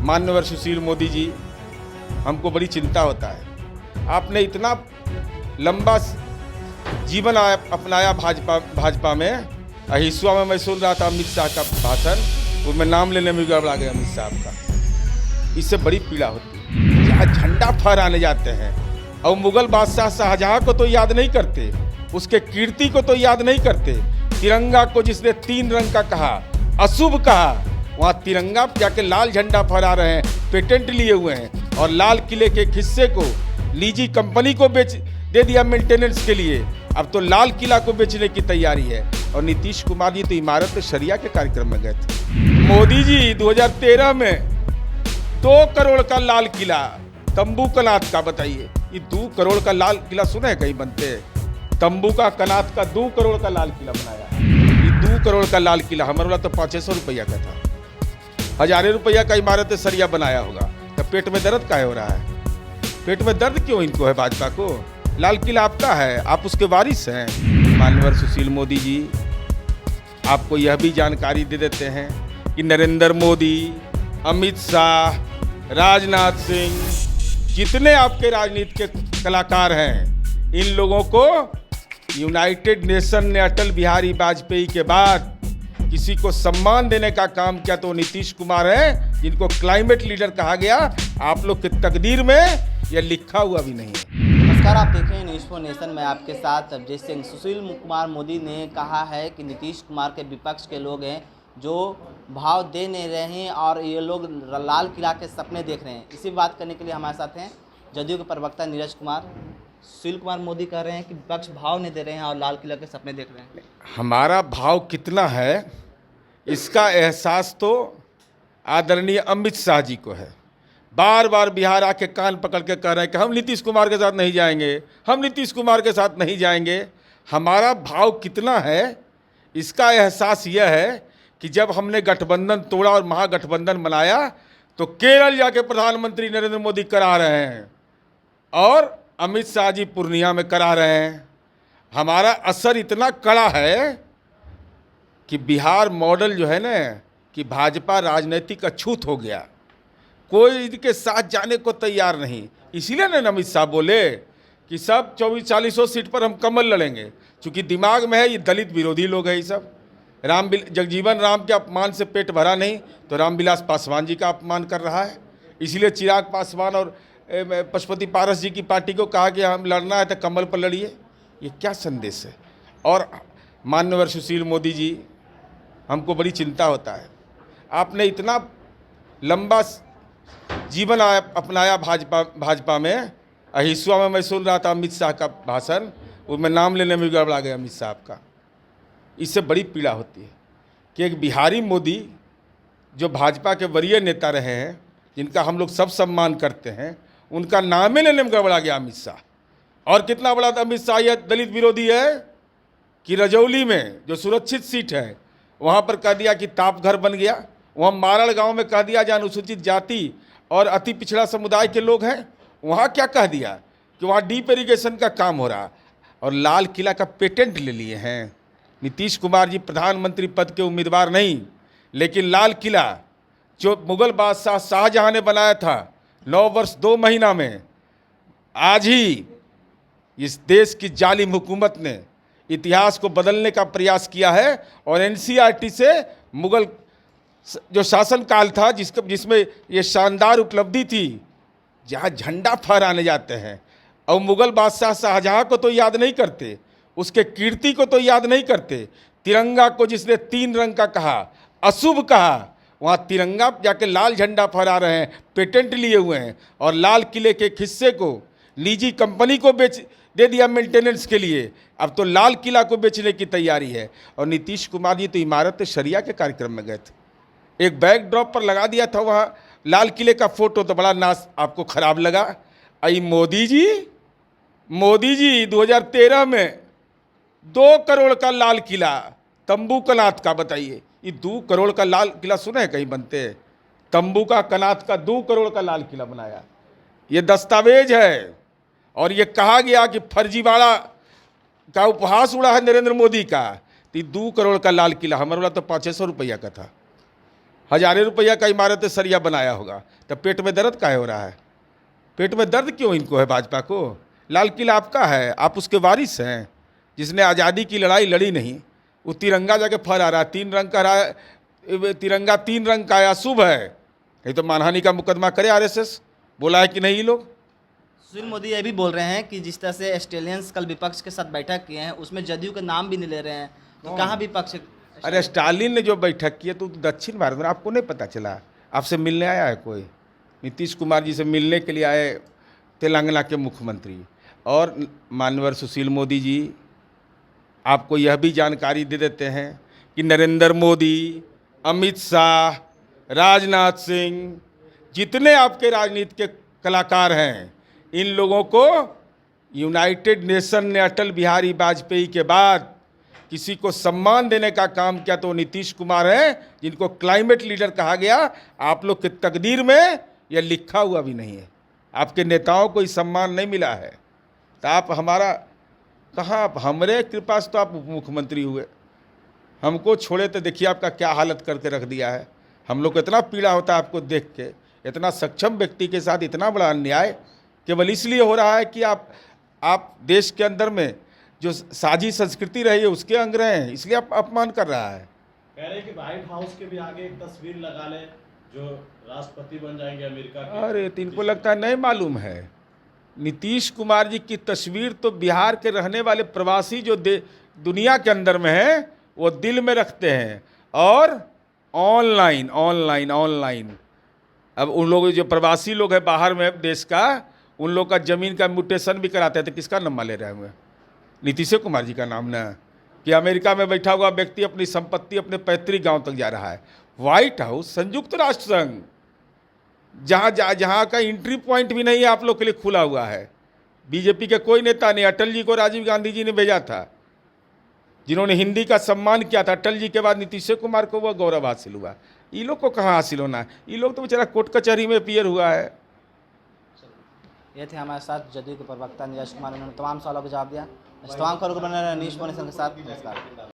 माननीय सुशील मोदी जी, हमको बड़ी चिंता होता है। आपने इतना लंबा जीवन अपनाया भाजपा में। अहिसुआ में मैं सुन रहा था अमित शाह का भाषण, उसमें नाम लेने में गड़बड़ा गया अमित शाह का। इससे बड़ी पीड़ा होती है। जहाँ झंडा फहराने जाते हैं और मुगल बादशाह शाहजहां को तो याद नहीं करते, उसके कीर्ति को तो याद नहीं करते। तिरंगा को जिसने 3 रंग का कहा, अशुभ कहा, वहाँ तिरंगा जाके लाल झंडा फहरा रहे हैं, पेटेंट लिए हुए हैं। और लाल किले के एक हिस्से को निजी कंपनी को दे दिया मेंटेनेंस के लिए। अब तो लाल किला को बेचने की तैयारी है। और नीतीश कुमार जी तो इमारत शरिया के कार्यक्रम में गए थे। मोदी जी 2013 में 2 करोड़ का लाल किला, तंबू कनात का, बताइए ये 2 करोड़ का लाल किला सुने कहीं बनते हैं? तंबू का कनात का 2 करोड़ का लाल किला बनाया। ये 2 करोड़ का लाल किला, हमारे वाला तो 500 रुपया का था। 1000 रुपया का इमारत सरिया बनाया होगा। तो पेट में दर्द काहे हो रहा है? पेट में दर्द क्यों इनको है भाजपा को? लाल किला आपका है, आप उसके वारिस हैं। माननीय सुशील मोदी जी, आपको यह भी जानकारी दे देते हैं कि नरेंद्र मोदी, अमित शाह, राजनाथ सिंह, जितने आपके राजनीति के कलाकार हैं, इन लोगों को यूनाइटेड नेशन ने अटल बिहारी वाजपेयी के बाद किसी को सम्मान देने का काम किया तो नीतीश कुमार हैं, जिनको क्लाइमेट लीडर कहा गया। आप लोग की तकदीर में यह लिखा हुआ भी नहीं है। नमस्कार, आप देख रहे हैं न्यूज़ फॉर नेशन में आपके साथ अभिजीत सिंह। सुशील कुमार मोदी ने कहा है कि नीतीश कुमार के विपक्ष के लोग हैं जो भाव दे नहीं रहे हैं और ये लोग लाल किला के सपने देख रहे हैं। इसी बात करने के लिए हमारे साथ हैं जदयू के प्रवक्ता नीरज कुमार। सुशील कुमार मोदी कह रहे हैं कि विपक्ष भाव नहीं दे रहे हैं और लाल किला के सपने देख रहे हैं। हमारा भाव कितना है इसका एहसास तो आदरणीय अमित शाह जी को है। बार बार बिहार आके कान पकड़ के कह रहे हैं कि हम नीतीश कुमार के साथ नहीं जाएंगे, हम नीतीश कुमार के साथ नहीं जाएंगे। हमारा भाव कितना है इसका एहसास यह है कि जब हमने गठबंधन तोड़ा और महागठबंधन बनाया तो केरल जाके प्रधानमंत्री नरेंद्र मोदी करा रहे हैं और अमित शाह जी पूर्णिया में करा रहे हैं। हमारा असर इतना कड़ा है कि बिहार मॉडल जो है ना कि भाजपा राजनीतिक अछूत हो गया, कोई इनके साथ जाने को तैयार नहीं। इसीलिए ना अमित शाह बोले कि सब 2400-4000 सीट पर हम कमल लड़ेंगे, क्योंकि दिमाग में है ये दलित विरोधी लोग हैं। ये सब जगजीवन राम के अपमान से पेट भरा नहीं तो रामविलास पासवान जी का अपमान कर रहा है। इसीलिए चिराग पासवान और पशुपति पारस जी की पार्टी को कहा कि हम लड़ना है तो कमल पर लड़िए। ये क्या संदेश है? और माननीय सुशील मोदी जी, हमको बड़ी चिंता होता है। आपने इतना लंबा जीवन अपनाया भाजपा में। अहिसुआ में मैं सुन रहा था अमित शाह का भाषण, उसमें नाम लेने में गड़बड़ा गया अमित शाह का। इससे बड़ी पीड़ा होती है कि एक बिहारी मोदी जो भाजपा के वरीय नेता रहे हैं, जिनका हम लोग सब सम्मान करते हैं, उनका नाम ही लेने में गड़बड़ा गया अमित शाह। और कितना बड़ा अमित शाह यह दलित विरोधी है कि रजौली में जो सुरक्षित सीट है वहाँ पर कह दिया कि ताप घर बन गया। वहाँ मारड़ गांव में कह दिया जहाँ अनुसूचित जाति और अति पिछड़ा समुदाय के लोग हैं, वहाँ क्या कह दिया कि वहाँ डीप इरिगेशन का काम हो रहा। और लाल किला का पेटेंट ले लिए हैं। नीतीश कुमार जी प्रधानमंत्री पद के उम्मीदवार नहीं, लेकिन लाल किला जो मुगल बादशाह शाहजहां ने बनाया था 9 वर्ष 2 महीना में, आज ही इस देश की जालिम हुकूमत ने इतिहास को बदलने का प्रयास किया है। और एनसीईआरटी से मुगल जो शासनकाल था जिसमें ये शानदार उपलब्धि थी, जहाँ झंडा फहराने जाते हैं और मुगल बादशाह शाहजहां को तो याद नहीं करते, उसके कीर्ति को तो याद नहीं करते। तिरंगा को जिसने 3 रंग का कहा, अशुभ कहा, वहाँ तिरंगा जाके लाल झंडा फहरा रहे हैं, पेटेंट लिए हुए हैं। और लाल किले के एक हिस्से को निजी कंपनी को दे दिया मेंटेनेंस के लिए। अब तो लाल किला को बेचने की तैयारी है। और नीतीश कुमार जी तो इमारत शरिया के कार्यक्रम में गए थे। एक बैकड्रॉप पर लगा दिया था वहाँ लाल किले का फोटो, तो बड़ा नाश आपको खराब लगा। आई मोदी जी 2013 में 2 करोड़ का लाल किला, तंबू कनात का, बताइए ये 2 करोड़ का लाल किला सुने कहीं बनते हैं? तंबू का कनात का 2 करोड़ का लाल किला बनाया। ये दस्तावेज है। और ये कहा गया कि फर्जीवाड़ा का उपहास उड़ा है नरेंद्र मोदी का। तो 2 करोड़ का लाल किला, हमारे वाला तो 500 रुपया का था। हजारों रुपया का इमारत सरिया बनाया होगा, तो पेट में दर्द काहे हो रहा है? पेट में दर्द क्यों इनको है भाजपा को? लाल किला आपका है, आप उसके वारिस हैं। जिसने आज़ादी की लड़ाई लड़ी नहीं, वो तिरंगा जाके फहरा रहा है। 3 रंग का तिरंगा 3 रंग का है, अशुभ है। ये तो मानहानि का मुकदमा करे आरएसएस। बोला है कि नहीं ये लोग? सुशील मोदी ये भी बोल रहे हैं कि जिस तरह से ऑस्ट्रेलियंस कल विपक्ष के साथ बैठक किए हैं, उसमें जदयू का नाम भी नहीं ले रहे हैं, तो कहाँ विपक्ष? अरे स्टालिन ने जो बैठक की है तो दक्षिण भारत में आपको नहीं पता चला? आपसे मिलने आया है कोई? नीतीश कुमार जी से मिलने के लिए आए तेलंगाना के मुख्यमंत्री। और माननीय सुशील मोदी जी आपको यह भी जानकारी दे देते हैं कि नरेंद्र मोदी, अमित शाह, राजनाथ सिंह, जितने आपके राजनीति के कलाकार हैं, इन लोगों को यूनाइटेड नेशन ने अटल बिहारी वाजपेयी के बाद किसी को सम्मान देने का काम किया तो नीतीश कुमार हैं, जिनको क्लाइमेट लीडर कहा गया। आप लोग की तकदीर में यह लिखा हुआ भी नहीं है। आपके नेताओं को ये सम्मान नहीं मिला है, तो आप हमारा कहाँ? आप हमारे कृपा से तो आप उप मुख्यमंत्री हुए, हमको छोड़े तो देखिए आपका क्या हालत करके रख दिया है। हम लोग को इतना पीड़ा होता है आपको देख के। इतना सक्षम व्यक्ति के साथ इतना बड़ा अन्याय केवल इसलिए हो रहा है कि आप देश के अंदर में जो साझी संस्कृति रही है उसके अंग रहे हैं, इसलिए आप अपमान कर रहा है। कह रहे हैं कि व्हाइट हाउस के भी आगे एक तस्वीर लगा ले जो राष्ट्रपति बन जाएंगे अमेरिका के। अरे तो इनको लगता है नहीं मालूम है। नीतीश कुमार जी की तस्वीर तो बिहार के रहने वाले प्रवासी जो दुनिया के अंदर में हैं वो दिल में रखते हैं। और ऑनलाइन अब उन लोग जो प्रवासी लोग हैं बाहर में देश का, उन लोग का ज़मीन का म्यूटेशन भी कराते हैं। तो किसका नंबर ले रहे हुए? नीतीश कुमार जी का नाम ना, कि अमेरिका में बैठा हुआ व्यक्ति अपनी संपत्ति अपने पैतृक गांव तक जा रहा है। व्हाइट हाउस संयुक्त राष्ट्र संघ, जहाँ का एंट्री पॉइंट भी नहीं आप लोग के लिए खुला हुआ है। बीजेपी के कोई नेता नहीं, अटल जी को राजीव गांधी जी ने भेजा था, जिन्होंने हिंदी का सम्मान किया था। अटल जी के बाद नीतीश कुमार को वह गौरव हासिल हुआ। ये लोग को कहाँ हासिल होना है? ये लोग तो बेचारा कोर्ट कचहरी में पियर हुआ है। ये थे हमारे साथ जदयू के प्रवक्ता नीरज कुमार, उन्होंने तमाम सवालों का जवाब दिया। इस तमाम खबरों को बने रहे न्यूज़ 24 के साथ। नमस्कार।